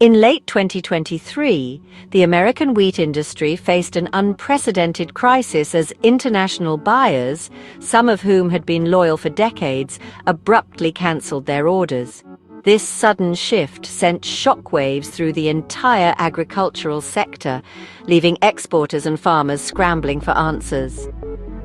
In late 2023, the American wheat industry faced an unprecedented crisis as international buyers, some of whom had been loyal for decades, abruptly cancelled their orders. This sudden shift sent shockwaves through the entire agricultural sector, leaving exporters and farmers scrambling for answers.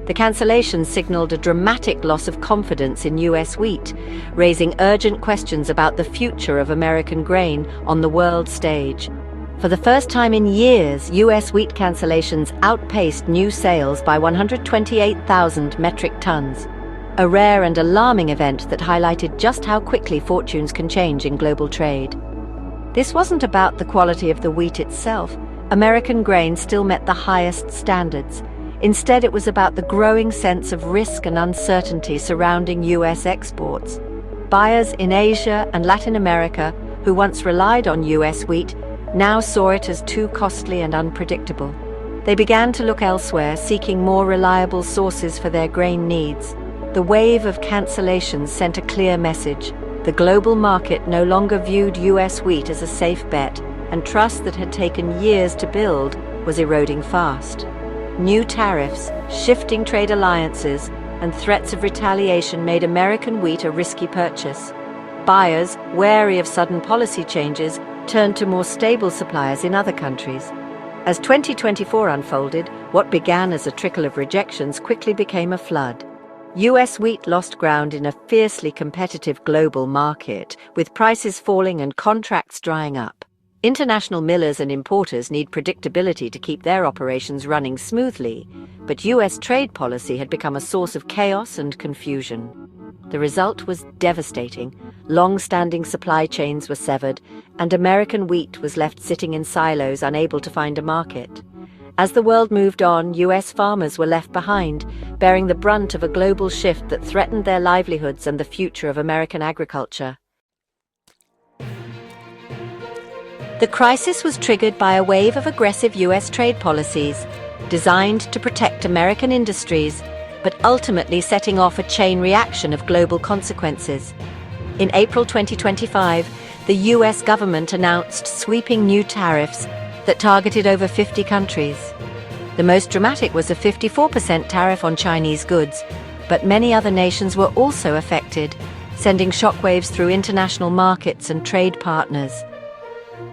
The cancellations signaled a dramatic loss of confidence in US wheat, raising urgent questions about the future of American grain on the world stage. For the first time in years, US wheat cancellations outpaced new sales by 128,000 metric tons, a rare and alarming event that highlighted just how quickly fortunes can change in global trade. This wasn't about the quality of the wheat itself. American grain still met the highest standards. Instead, it was about the growing sense of risk and uncertainty surrounding US exports. Buyers in Asia and Latin America, who once relied on US wheat, now saw it as too costly and unpredictable. They began to look elsewhere, seeking more reliable sources for their grain needs. The wave of cancellations sent a clear message. The global market no longer viewed US wheat as a safe bet, and trust that had taken years to build was eroding fast. New tariffs, shifting trade alliances, and threats of retaliation made American wheat a risky purchase. Buyers, wary of sudden policy changes, turned to more stable suppliers in other countries. As 2024 unfolded, what began as a trickle of rejections quickly became a flood. US wheat lost ground in a fiercely competitive global market, with prices falling and contracts drying up. International millers and importers need predictability to keep their operations running smoothly, but US trade policy had become a source of chaos and confusion. The result was devastating. Long-standing supply chains were severed, and American wheat was left sitting in silos, unable to find a market. As the world moved on, US farmers were left behind, bearing the brunt of a global shift that threatened their livelihoods and the future of American agriculture. The crisis was triggered by a wave of aggressive US trade policies, designed to protect American industries, but ultimately setting off a chain reaction of global consequences. In April 2025, the US government announced sweeping new tariffs that targeted over 50 countries. The most dramatic was a 54% tariff on Chinese goods, but many other nations were also affected, sending shockwaves through international markets and trade partners.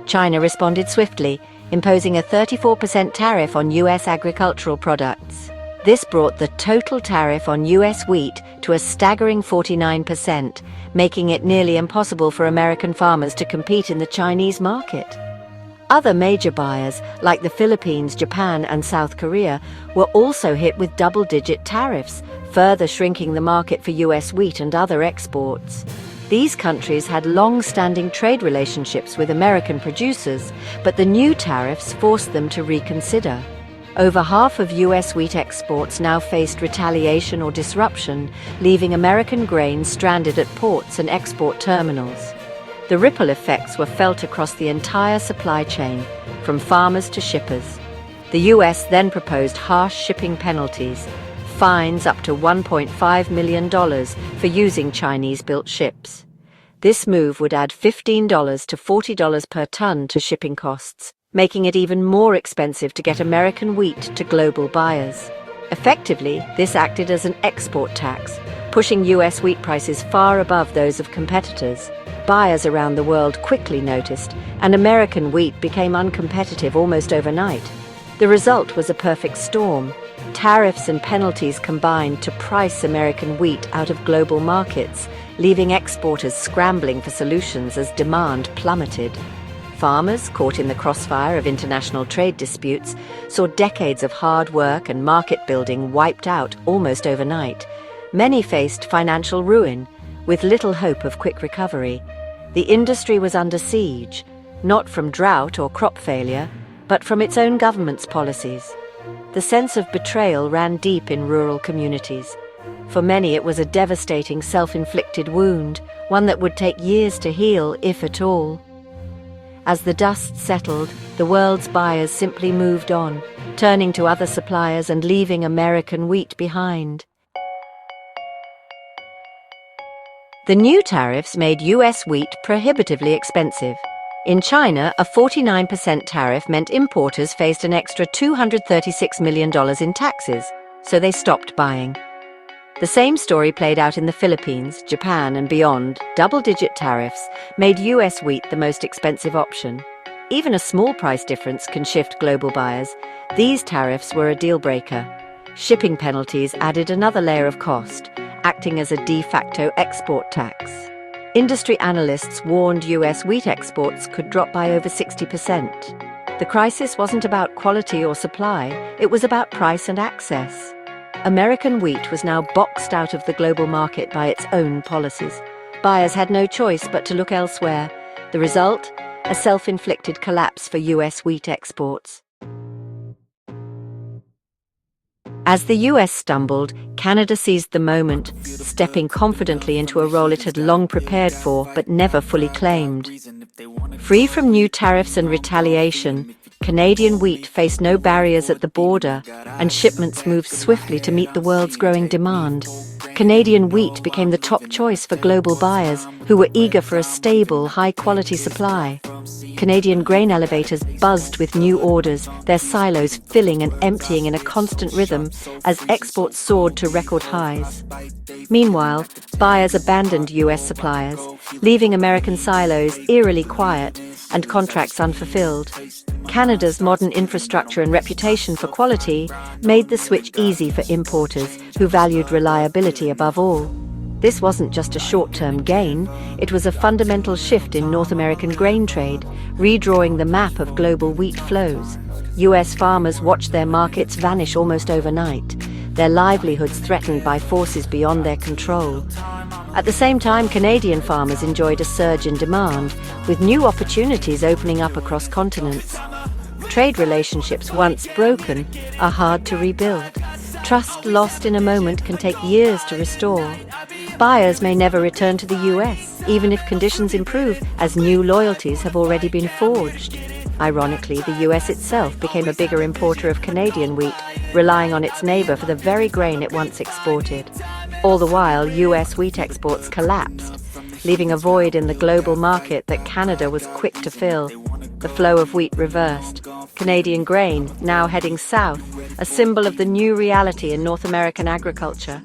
China responded swiftly, imposing a 34% tariff on US agricultural products. This brought the total tariff on US wheat to a staggering 49%, making it nearly impossible for American farmers to compete in the Chinese market. Other major buyers, like the Philippines, Japan, and South Korea, were also hit with double-digit tariffs, further shrinking the market for US wheat and other exports. These countries had long-standing trade relationships with American producers, but the new tariffs forced them to reconsider. Over half of US wheat exports now faced retaliation or disruption, leaving American grain stranded at ports and export terminals. The ripple effects were felt across the entire supply chain, from farmers to shippers. The US then proposed harsh shipping penalties, fines up to $1.5 million for using Chinese-built ships. This move would add $15 to $40 per ton to shipping costs, making it even more expensive to get American wheat to global buyers. Effectively, this acted as an export tax, pushing US wheat prices far above those of competitors. Buyers around the world quickly noticed, and American wheat became uncompetitive almost overnight. The result was a perfect storm. Tariffs and penalties combined to price American wheat out of global markets, leaving exporters scrambling for solutions as demand plummeted. Farmers, caught in the crossfire of international trade disputes, saw decades of hard work and market building wiped out almost overnight. Many faced financial ruin, with little hope of quick recovery. The industry was under siege, not from drought or crop failure, but from its own government's policies. The sense of betrayal ran deep in rural communities. For many, it was a devastating self-inflicted wound, one that would take years to heal, if at all. As the dust settled, the world's buyers simply moved on, turning to other suppliers and leaving American wheat behind. The new tariffs made US wheat prohibitively expensive. In China, a 49% tariff meant importers faced an extra $236 million in taxes, so they stopped buying. The same story played out in the Philippines, Japan, and beyond. Double-digit tariffs made US wheat the most expensive option. Even a small price difference can shift global buyers. These tariffs were a deal-breaker. Shipping penalties added another layer of cost, acting as a de facto export tax. Industry analysts warned US wheat exports could drop by over 60%. The crisis wasn't about quality or supply, it was about price and access. American wheat was now boxed out of the global market by its own policies. Buyers had no choice but to look elsewhere. The result? A self-inflicted collapse for US wheat exports. As the US stumbled, Canada seized the moment, stepping confidently into a role it had long prepared for but never fully claimed. Free from new tariffs and retaliation, Canadian wheat faced no barriers at the border, and shipments moved swiftly to meet the world's growing demand. Canadian wheat became the top choice for global buyers who were eager for a stable, high-quality supply. Canadian grain elevators buzzed with new orders, their silos filling and emptying in a constant rhythm as exports soared to record highs. Meanwhile, buyers abandoned US suppliers, leaving American silos eerily quiet and contracts unfulfilled. Canada's modern infrastructure and reputation for quality made the switch easy for importers who valued reliability above all. This wasn't just a short-term gain, it was a fundamental shift in North American grain trade, redrawing the map of global wheat flows. US farmers watched their markets vanish almost overnight, their livelihoods threatened by forces beyond their control. At the same time, Canadian farmers enjoyed a surge in demand, with new opportunities opening up across continents. Trade relationships once broken are hard to rebuild. Trust lost in a moment can take years to restore. Buyers may never return to the US, even if conditions improve, as new loyalties have already been forged. Ironically, the US itself became a bigger importer of Canadian wheat, relying on its neighbor for the very grain it once exported. All the while, US wheat exports collapsed, leaving a void in the global market that Canada was quick to fill. The flow of wheat reversed. Canadian grain, now heading south, a symbol of the new reality in North American agriculture.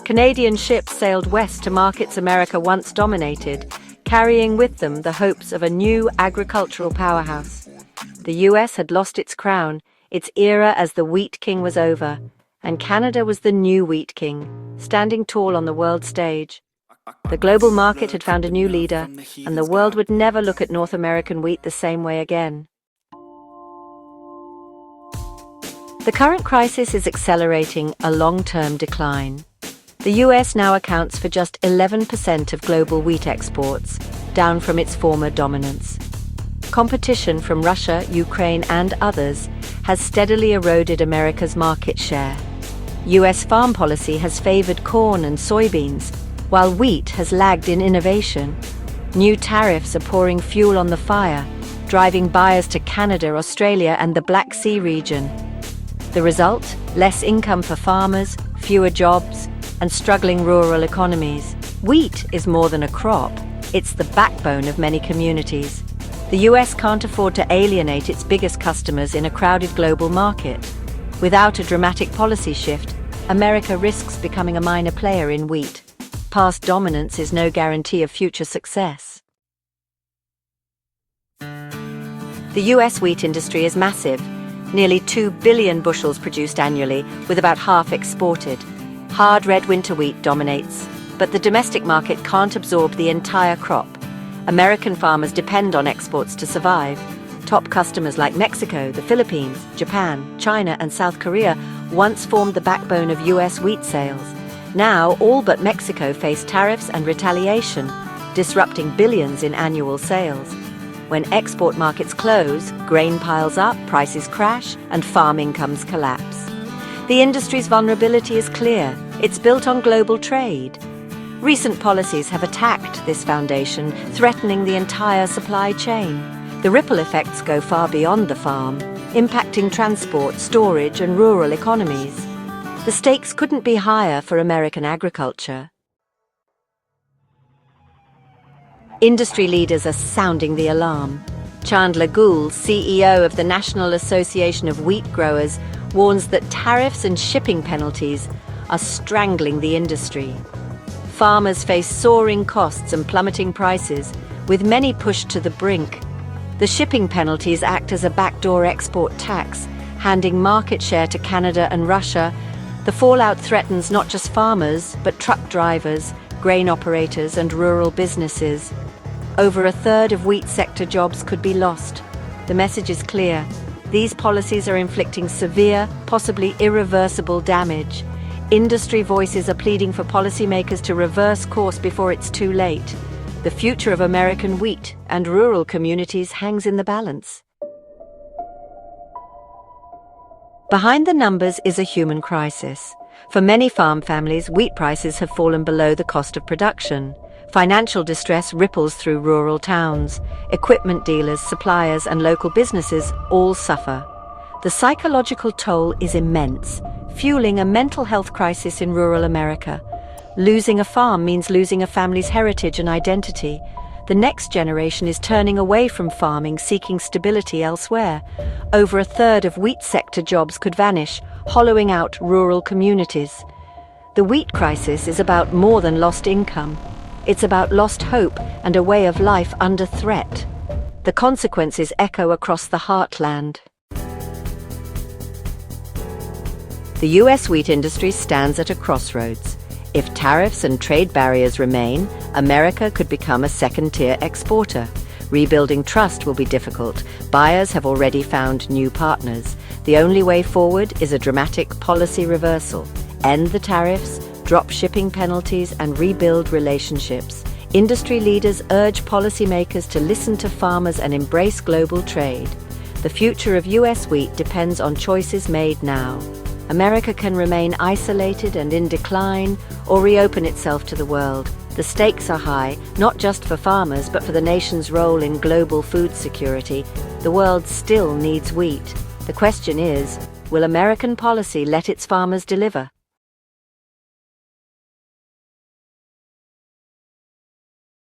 Canadian ships sailed west to markets America once dominated, carrying with them the hopes of a new agricultural powerhouse. The US had lost its crown, its era as the wheat king was over, and Canada was the new wheat king, standing tall on the world stage. The global market had found a new leader, and the world would never look at North American wheat the same way again. The current crisis is accelerating a long-term decline. The US now accounts for just 11% of global wheat exports, down from its former dominance. Competition from Russia, Ukraine, and others has steadily eroded America's market share. US farm policy has favored corn and soybeans, while wheat has lagged in innovation. New tariffs are pouring fuel on the fire, driving buyers to Canada, Australia, and the Black Sea region. The result? Less income for farmers, fewer jobs, and struggling rural economies. Wheat is more than a crop, it's the backbone of many communities. The US can't afford to alienate its biggest customers in a crowded global market. Without a dramatic policy shift, America risks becoming a minor player in wheat. Past dominance is no guarantee of future success. The US wheat industry is massive. Nearly 2 billion bushels produced annually, with about half exported. Hard red winter wheat dominates, but the domestic market can't absorb the entire crop. American farmers depend on exports to survive. Top customers like Mexico, the Philippines, Japan, China, and South Korea once formed the backbone of US wheat sales. Now, all but Mexico face tariffs and retaliation, disrupting billions in annual sales. When export markets close, grain piles up, prices crash, and farm incomes collapse. The industry's vulnerability is clear. It's built on global trade. Recent policies have attacked this foundation, threatening the entire supply chain. The ripple effects go far beyond the farm, impacting transport, storage, and rural economies. The stakes couldn't be higher for American agriculture. Industry leaders are sounding the alarm. Chandler Gould, CEO of the National Association of Wheat Growers, warns that tariffs and shipping penalties are strangling the industry. Farmers face soaring costs and plummeting prices, with many pushed to the brink. The shipping penalties act as a backdoor export tax, handing market share to Canada and Russia. The fallout threatens not just farmers, but truck drivers, grain operators, and rural businesses. Over a third of wheat sector jobs could be lost. The message is clear. These policies are inflicting severe, possibly irreversible damage. Industry voices are pleading for policymakers to reverse course before it's too late. The future of American wheat and rural communities hangs in the balance. Behind the numbers is a human crisis. For many farm families, wheat prices have fallen below the cost of production. Financial distress ripples through rural towns. Equipment dealers, suppliers, and local businesses all suffer. The psychological toll is immense, fueling a mental health crisis in rural America. Losing a farm means losing a family's heritage and identity. The next generation is turning away from farming, seeking stability elsewhere. Over a third of wheat sector jobs could vanish, hollowing out rural communities. The wheat crisis is about more than lost income. It's about lost hope and a way of life under threat. The consequences echo across the heartland. The US wheat industry stands at a crossroads. If tariffs and trade barriers remain, America could become a second-tier exporter. Rebuilding trust will be difficult. Buyers have already found new partners. The only way forward is a dramatic policy reversal. End the tariffs, drop shipping penalties, and rebuild relationships. Industry leaders urge policymakers to listen to farmers and embrace global trade. The future of US wheat depends on choices made now. America can remain isolated and in decline, or reopen itself to the world. The stakes are high, not just for farmers, but for the nation's role in global food security. The world still needs wheat. The question is, will American policy let its farmers deliver?